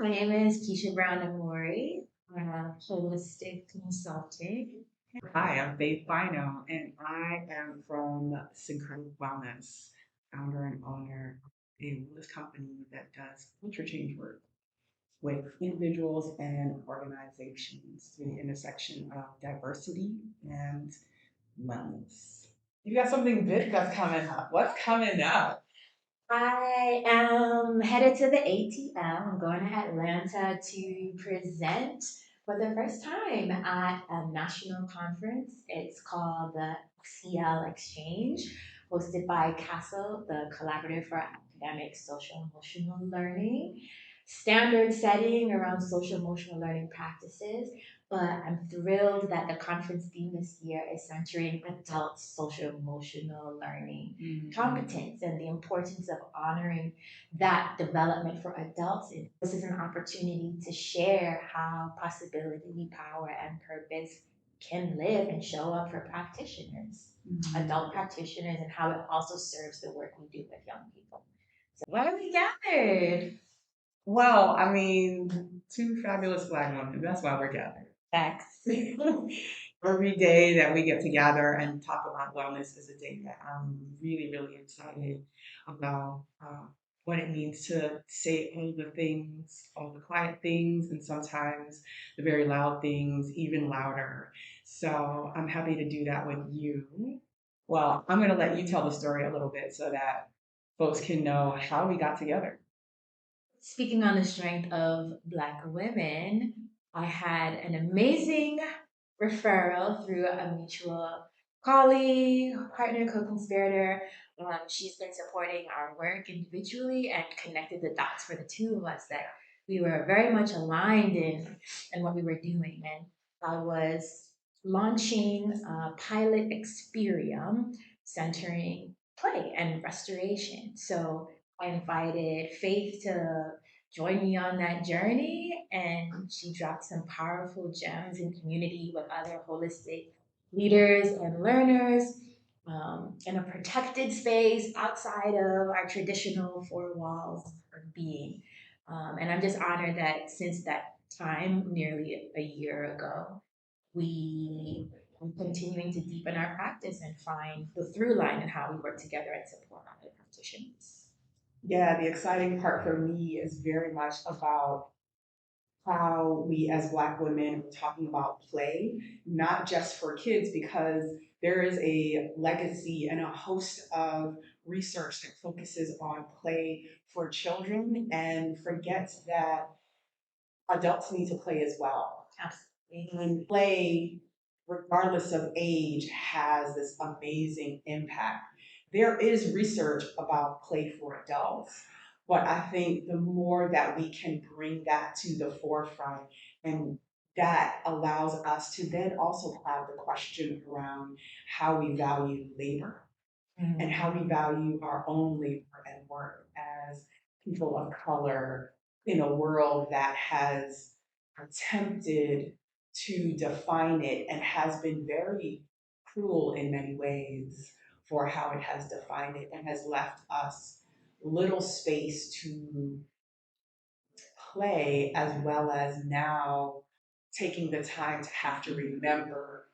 My name is Keisha Brown Amori. I'm a holistic consultant. Hi, I'm Faith Bino, and I am from Syncretic Wellness, founder and owner of a wellness company that does culture change work with individuals and organizations through the intersection of diversity and wellness. You got something big that's coming up. What's coming up? I am headed to the ATL. I'm going to Atlanta to present for the first time at a national conference. It's called the CL Exchange, hosted by CASEL, the Collaborative for Academic Social Emotional Learning. Standard setting around social emotional learning practices, but I'm thrilled that the conference theme this year is centering adult social emotional learning competence and the importance of honoring that development for adults. And this is an opportunity to share how possibility, power, and purpose can live and show up for practitioners, adult practitioners, and how it also serves the work we do with young people. So, why are we gathered? Well, I mean, two fabulous Black women. That's why we're gathered. Facts. Every day that we get together and talk about wellness is a day that I'm really, really excited about what it means to say all the things, all the quiet things, and sometimes the very loud things, even louder. So I'm happy to do that with you. Well, I'm going to let you tell the story a little bit so that folks can know how we got together. Speaking on the strength of Black women, I had an amazing referral through a mutual colleague, partner, co conspirator. She's been supporting our work individually and connected the dots for the two of us that we were very much aligned in what we were doing. And I was launching a pilot experience centering play and restoration. So I invited Faith to join me on that journey, and she dropped some powerful gems in community with other holistic leaders and learners in a protected space outside of our traditional four walls of being. And I'm just honored that since that time, nearly a year ago, we are continuing to deepen our practice and find the through line in how we work together and support other practitioners. Yeah, the exciting part for me is very much about how we as Black women are talking about play, not just for kids, because there is a legacy and a host of research that focuses on play for children and forgets that adults need to play as well. Absolutely. And play, regardless of age, has this amazing impact. There is research about play for adults, but I think the more that we can bring that to the forefront, and that allows us to then also have the question around how we value labor and how we value our own labor and work as people of color in a world that has attempted to define it and has been very cruel in many ways for how it has defined it and has left us little space to play, as well as now taking the time to have to remember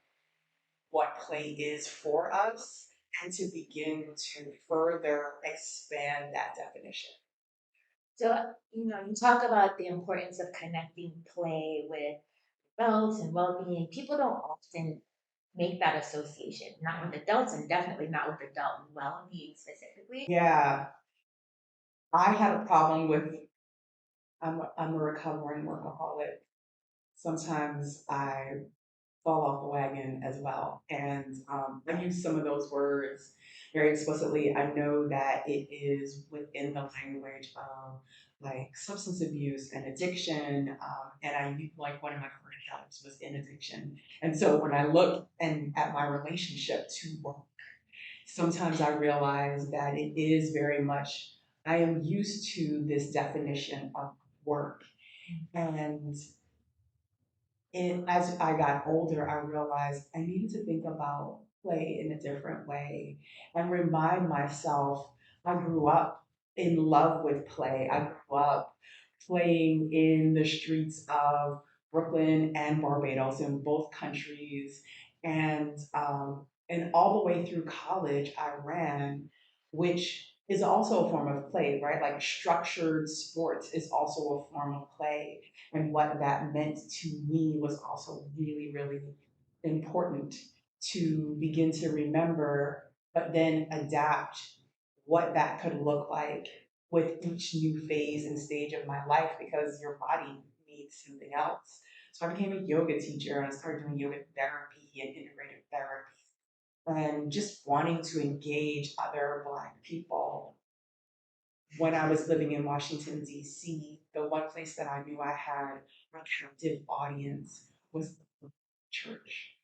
what play is for us and to begin to further expand that definition. So, you talk about the importance of connecting play with adults and well being. People don't often make that association, not with adults and definitely not with adult well being specifically. Yeah, I have a problem with, I'm a recovering workaholic. Sometimes I fall off the wagon as well. And I use some of those words very explicitly. I know that it is within the language of like substance abuse and addiction. And like one of my first jobs was in addiction. And so when I look and at my relationship to work, sometimes I realize that it is very much, I am used to this definition of work. And as I got older, I realized I needed to think about play in a different way and remind myself I grew up in love with play. I grew up playing in the streets of Brooklyn and Barbados in both countries. And all the way through college, I ran, which is also a form of play, right? Like structured sports is also a form of play. And what that meant to me was also really, really important to begin to remember, but then adapt what that could look like with each new phase and stage of my life because your body needs something else. So I became a yoga teacher and I started doing yoga therapy and integrative therapy and just wanting to engage other Black people. When I was living in Washington, D.C., the one place that I knew I had a captive audience was the church.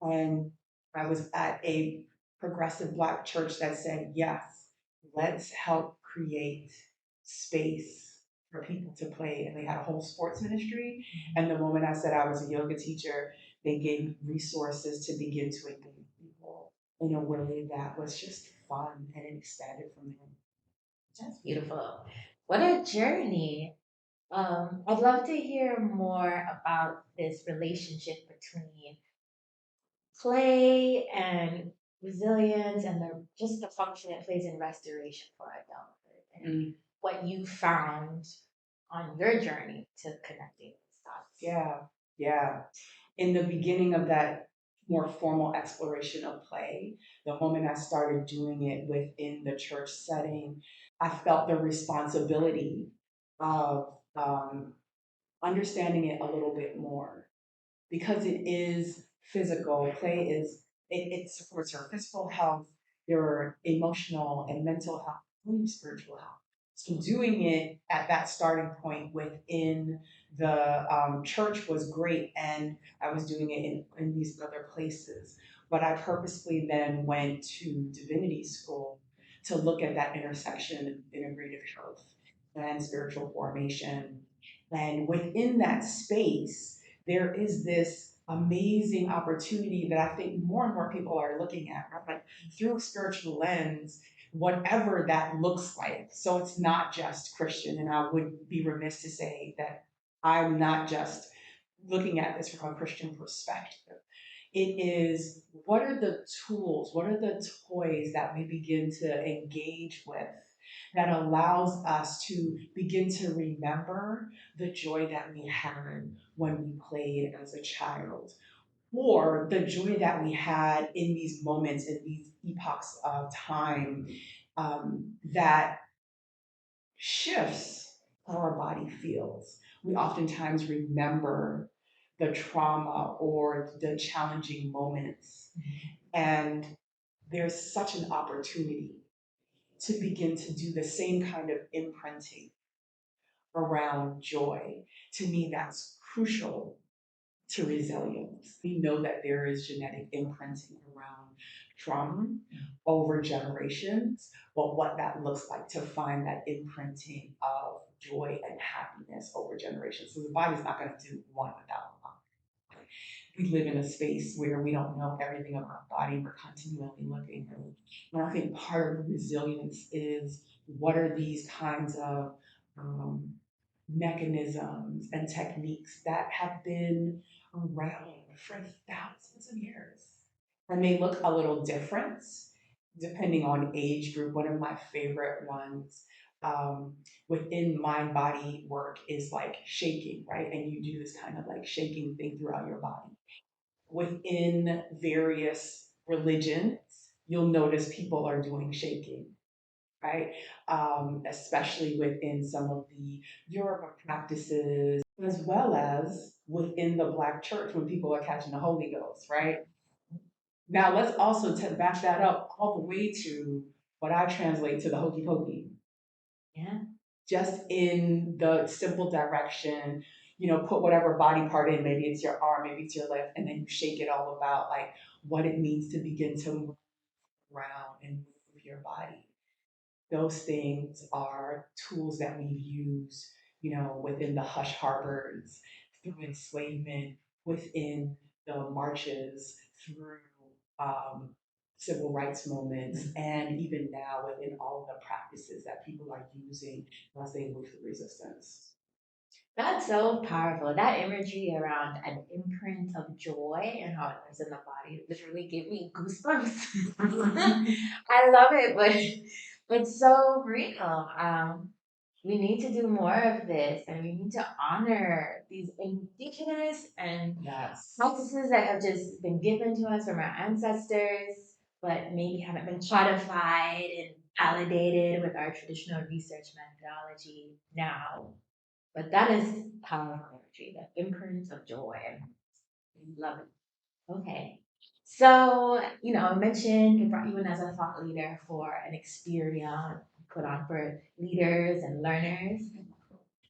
And I was at a progressive Black church that said, yes, let's help create space for people to play. And they had a whole sports ministry. And the moment I said I was a yoga teacher, they gave me resources to begin to engage people in a way that was just fun and it expanded from there. That's beautiful. What a journey. I'd love to hear more about this relationship between play and resilience and just the function it plays in restoration for adulthood and Mm, what you found on your journey to connecting these dots. yeah, yeah. In the beginning of that more formal exploration of play, the moment I started doing it within the church setting, I felt the responsibility of understanding it a little bit more because it is physical. Play is it supports your physical health, your emotional and mental health, and your spiritual health. So doing it at that starting point within the church was great, and I was doing it in these other places. But I purposely then went to divinity school to look at that intersection of integrative health and spiritual formation. And within that space, there is this amazing opportunity that I think more and more people are looking at, right? Like through a spiritual lens, whatever that looks like. So it's not just Christian, and I would be remiss to say that I'm not just looking at this from a Christian perspective. It is what are the tools, what are the toys that we begin to engage with that allows us to begin to remember the joy that we had when we played as a child, or the joy that we had in these moments, in these epochs of time that shifts how our body feels. We oftentimes remember the trauma or the challenging moments. And there's such an opportunity to begin to do the same kind of imprinting around joy. To me, that's crucial to resilience. We know that there is genetic imprinting around trauma over generations, but what that looks like to find that imprinting of joy and happiness over generations. So the body's not going to do one without the other. We live in a space where we don't know everything about our body. We're continually looking. And I think part of resilience is what are these kinds of um, mechanisms and techniques that have been around for thousands of years. And they look a little different depending on age group. One of my favorite ones um, within mind body work is like shaking, right? And you do this kind of like shaking thing throughout your body. Within various religions, you'll notice people are doing shaking, right? Especially within some of the Yoruba practices, as well as within the Black church when people are catching the Holy Ghost, right? Now, let's also back that up all the way to what I translate to the hokey pokey. Yeah. Just in the simple direction, put whatever body part in, maybe it's your arm, maybe it's your leg, and then you shake it all about like what it means to begin to move around and move your body. Those things are tools that we've used, within the hush harbors, through enslavement, within the marches, through um, civil rights movements, and even now within all of the practices that people are using as they move through resistance. That's so powerful. That imagery around an imprint of joy and how it lives in the body literally gave me goosebumps. I love it, but it's so real. We need to do more of this, and we need to honor these indigenous and Yes. practices that have just been given to us from our ancestors, but maybe haven't been codified and validated with our traditional research methodology now. But that is powerful energy, the imprint of joy. I love it. Okay. So, I mentioned it brought you in as a thought leader for an experience put on for leaders and learners.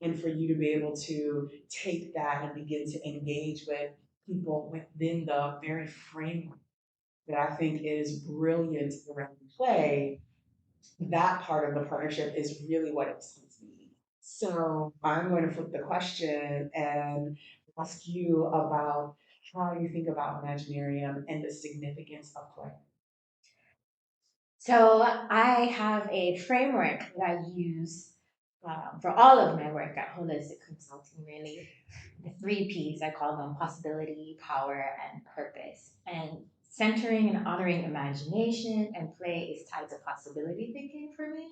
And for you to be able to take that and begin to engage with people within the very framework that I think is brilliant around play, that part of the partnership is really what excites me. So I'm going to flip the question and ask you about how you think about Imaginarium and the significance of play. So I have a framework that I use for all of my work at Holistic Consulting, really. The three P's, I call them possibility, power, and purpose. And centering and honoring imagination and play is tied to possibility thinking for me,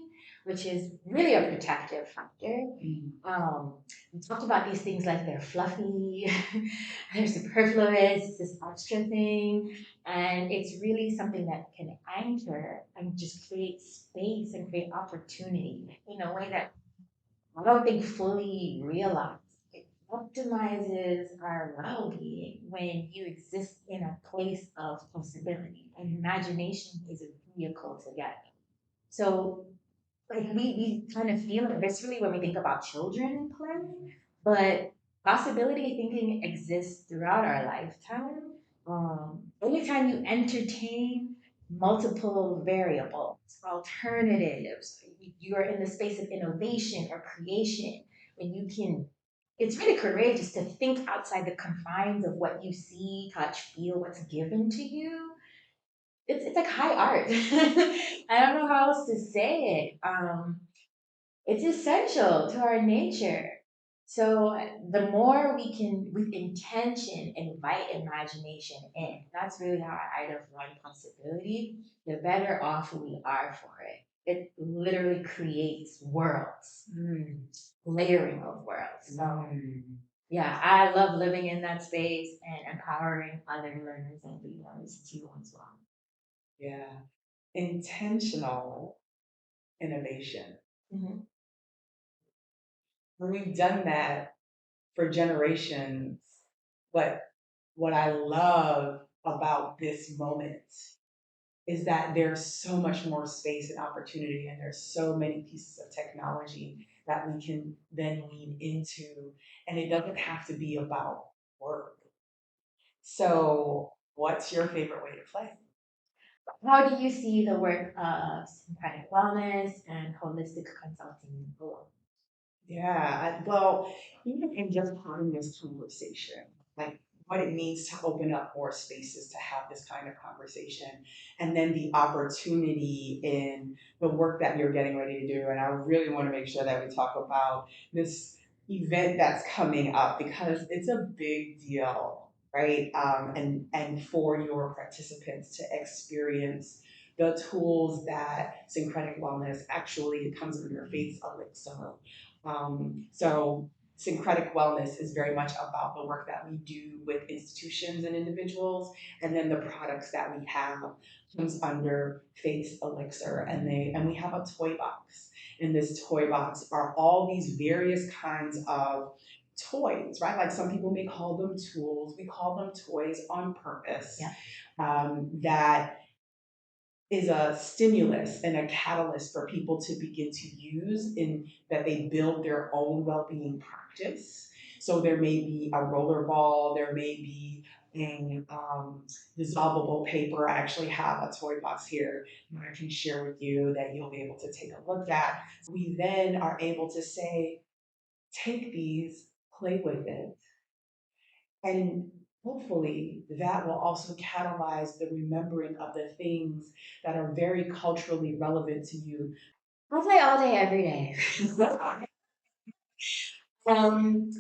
which is really a protective factor. We talked about these things like they're fluffy, they're superfluous, it's this extra thing, and it's really something that can anchor and just create space and create opportunity in a way that I don't think fully realized. It optimizes our well being when you exist in a place of possibility. And imagination is a vehicle to get. So like we kind of feel it viscerally when we think about children in play, but possibility thinking exists throughout our lifetime. Anytime you entertain multiple variables, alternatives, you are in the space of innovation or creation, when you can, it's really courageous to think outside the confines of what you see, touch, feel, what's given to you. It's like high art. I don't know how else to say it. It's essential to our nature. So the more we can, with intention, invite imagination in, that's really how I define possibility, the better off we are for it. It literally creates worlds, layering of worlds. So yeah, I love living in that space and empowering other learners and leaders too as well. Yeah. Intentional innovation. Mhm. We've done that for generations, but what I love about this moment is that there's so much more space and opportunity, and there's so many pieces of technology that we can then lean into, and it doesn't have to be about work. So, what's your favorite way to play? How do you see the work of syncretic wellness and holistic consulting alone? Yeah, well, even in just having this conversation, like what it means to open up more spaces to have this kind of conversation, and then the opportunity in the work that you're getting ready to do. And I really want to make sure that we talk about this event that's coming up because it's a big deal, right? And for your participants to experience the tools that Syncretic Wellness actually comes under Faith's Elixir. So syncretic wellness is very much about the work that we do with institutions and individuals, and then the products that we have comes under Faith's Elixir, and we have a toy box. In this toy box are all these various kinds of toys, right? Like some people may call them tools. We call them toys on purpose. Yeah. That is a stimulus and a catalyst for people to begin to use in that they build their own well-being practice. So there may be a roller ball, there may be a dissolvable paper. I actually have a toy box here that I can share with you that you'll be able to take a look at. We then are able to say, take these, play with it, and hopefully that will also catalyze the remembering of the things that are very culturally relevant to you. I play all day, every day. Um,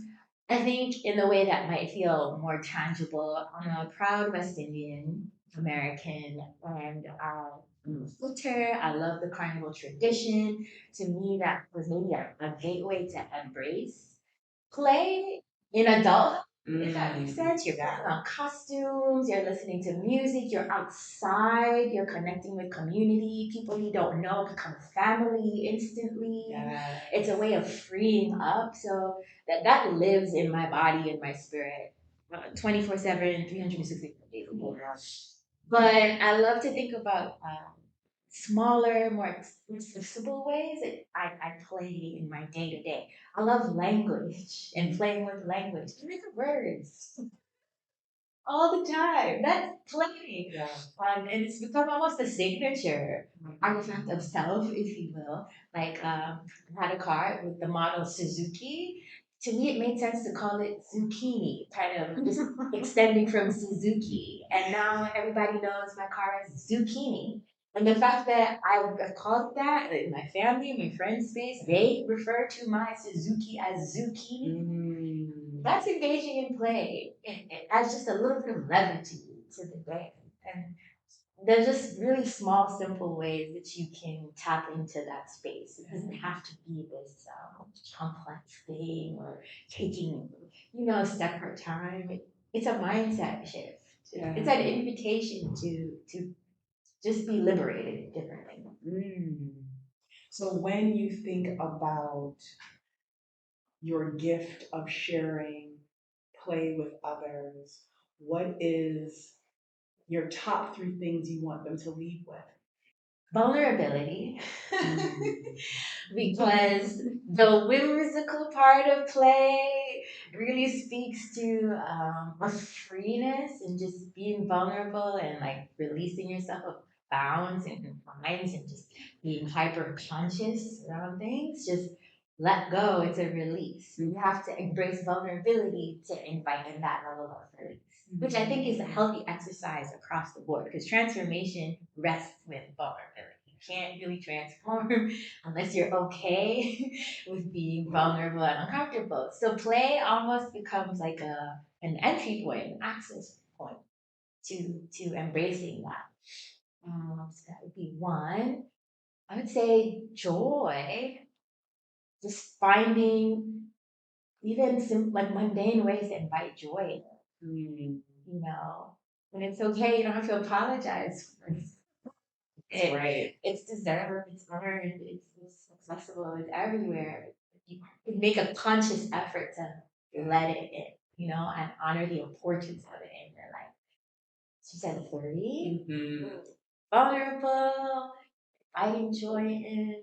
I think in a way that might feel more tangible, I'm a proud West Indian American, and I'm a footer. I love the carnival tradition. To me, that was maybe a gateway to embrace play in adulthood. If that makes sense, you're putting on costumes, you're listening to music, you're outside, you're connecting with community, people you don't know become family instantly. Yes. It's a way of freeing up. So that lives in my body and my spirit 24/7, 365 days a year. But I love to think about smaller, more accessible ways that I play in my day to day. I love language and playing with language. Make words all the time. That's playing. Yeah. And it's become almost a signature artifact of self, if you will. Like I had a car with the model Suzuki. To me, it made sense to call it zucchini, kind of just extending from Suzuki. And now everybody knows my car is zucchini. And the fact that I called it that in my family, my friends' space, they refer to my Suzuki as zucchini. That's engaging in play. It adds just a little bit of levity to the day. And there's just really small, simple ways that you can tap into that space. It doesn't have to be this complex thing or taking, a step at a time. It's a mindset shift. It's an invitation to just be liberated differently. Mm. So when you think about your gift of sharing play with others, what is your top three things you want them to leave with? Vulnerability. Because the whimsical part of play really speaks to a freeness and just being vulnerable and like releasing yourself of bounds and lines and just being hyper conscious around things. Just let go. It's a release. You have to embrace vulnerability to invite in that level of release, which I think is a healthy exercise across the board because transformation rests with vulnerability. You can't really transform unless you're okay with being vulnerable and uncomfortable. So play almost becomes like an entry point, an access point to embracing that. So that would be one. I would say joy, just finding even like mundane ways to invite joy. You know, and it's okay. You don't have to apologize for it. Right. It's deserved. It's earned. It's accessible. It's everywhere. You can make a conscious effort to let it in. And honor the importance of it in your life. She said 3. Vulnerable, finding joy in.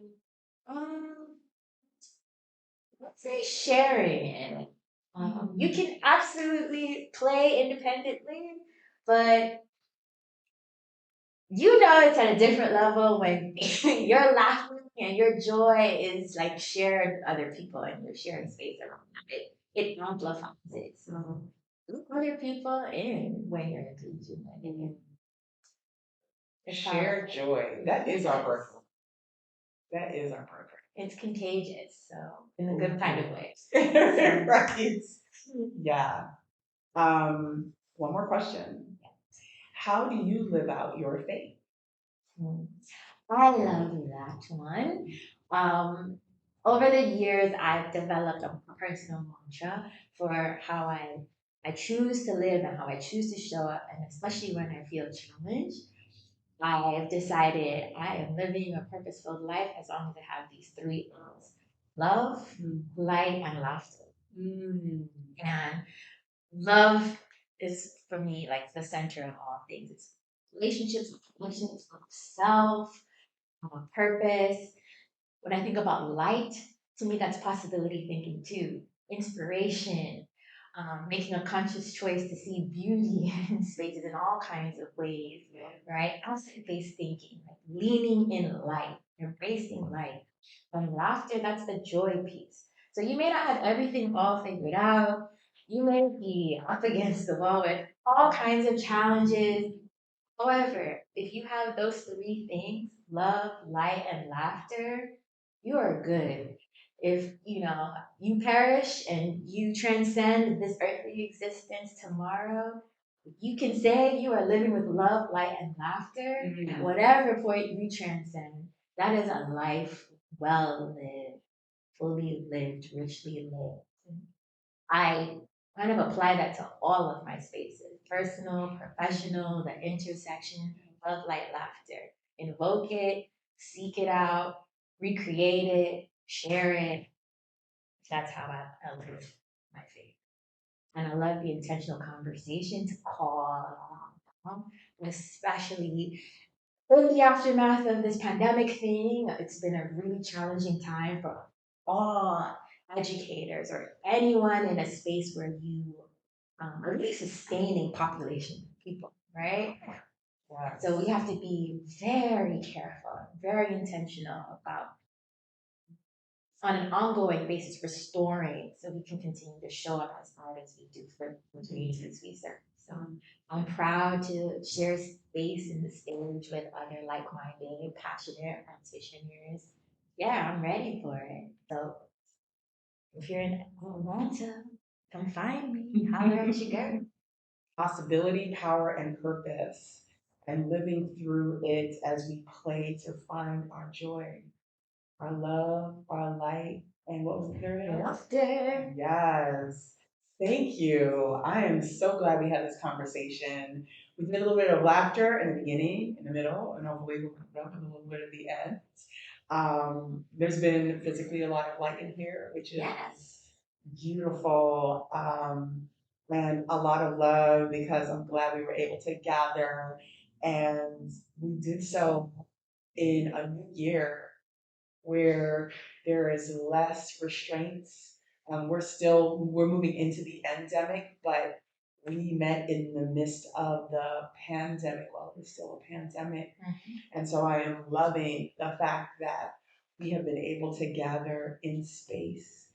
Um, let's say sharing it. You can absolutely play independently, but it's at a different level when you're laughing and your joy is like shared with other people and you're sharing space around that. It amplifies it. So look other people in when you're engaging in it. It's Share powerful. joy. That is our birthright. That is our birthright. It's contagious, so in a good kind of way. Right. Yeah. One more question. How do you live out your faith? Mm. I love that one. Um, Over the years, I've developed a personal mantra for how I choose to live and how I choose to show up, and especially when I feel challenged. I've decided I am living a purpose-filled life as long as I have these three L's: love, light, and laughter. And love is for me like the center of all things. It's relationships, connections, self, purpose. When I think about light, to me, that's possibility thinking too, inspiration, making a conscious choice to see beauty in spaces in all kinds of ways, right? Outside based thinking, like leaning in light, embracing light. And laughter, that's the joy piece. So you may not have everything all figured out. You may be up against the wall with all kinds of challenges. However, if you have those three things, love, light, and laughter, you are good. If you perish and you transcend this earthly existence tomorrow, you can say you are living with love, light, and laughter. Whatever point you transcend, that is a life well lived, fully lived, richly lived. I kind of apply that to all of my spaces, personal, professional, the intersection, love, light, laughter. Invoke it, seek it out, recreate it, share it. That's how I live my faith. And I love the intentional conversation to call, especially in the aftermath of this pandemic thing. It's been a really challenging time for all educators or anyone in a space where you are really sustaining population of people, right? Yeah. So we have to be very careful, very intentional about on an ongoing basis restoring so we can continue to show up as hard as we do for the communities we serve. So I'm proud to share space in the stage with other like-minded, passionate practitioners. Yeah, I'm ready for it. So if you're in Atlanta, come find me. Holler at your girl. Possibility, power, and purpose, and living through it as we play to find our joy, our love, our light, and what was the third one? Laughter. Yes. Thank you. I am so glad we had this conversation. We did a little bit of laughter in the beginning, in the middle, and hopefully we'll come up with a little bit at the end. There's been physically a lot of light in here, which is yes, beautiful, and a lot of love because I'm glad we were able to gather, and we did so in a new year where there is less restraints. We're moving into the endemic, but we met in the midst of the pandemic. Well, it's still a pandemic. And so I am loving the fact that we have been able to gather in space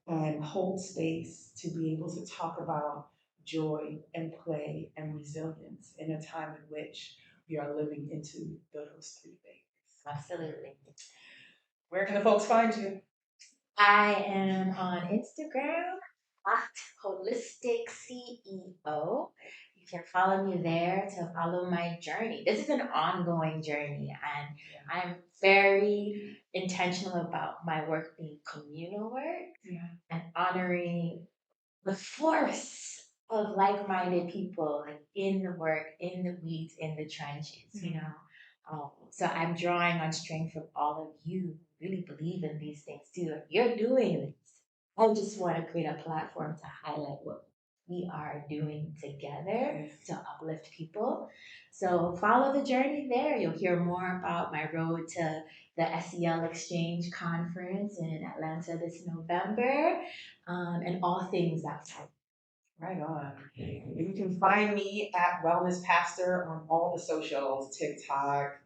and hold space to be able to talk about joy and play and resilience in a time in which we are living into those three things. Absolutely. Where can the folks find you? I am on Instagram at Holistic CEO. You can follow me there to follow my journey. This is an ongoing journey, and I'm very intentional about my work being communal work and honoring the force of like-minded people, like in the work, in the weeds, in the trenches. So I'm drawing on strength from all of you who really believe in these things too. You're doing this. I just want to create a platform to highlight what we are doing together to uplift people. So follow the journey there. You'll hear more about my road to the SEL Exchange Conference in Atlanta this November, and all things outside. Right on. You can find me at Wellness Pastor on all the socials, TikTok,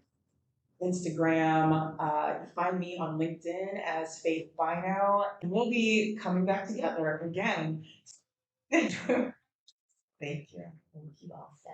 Instagram. You find me on LinkedIn as Faith Bino. And we'll be coming back together again. Thank you. Thank you all so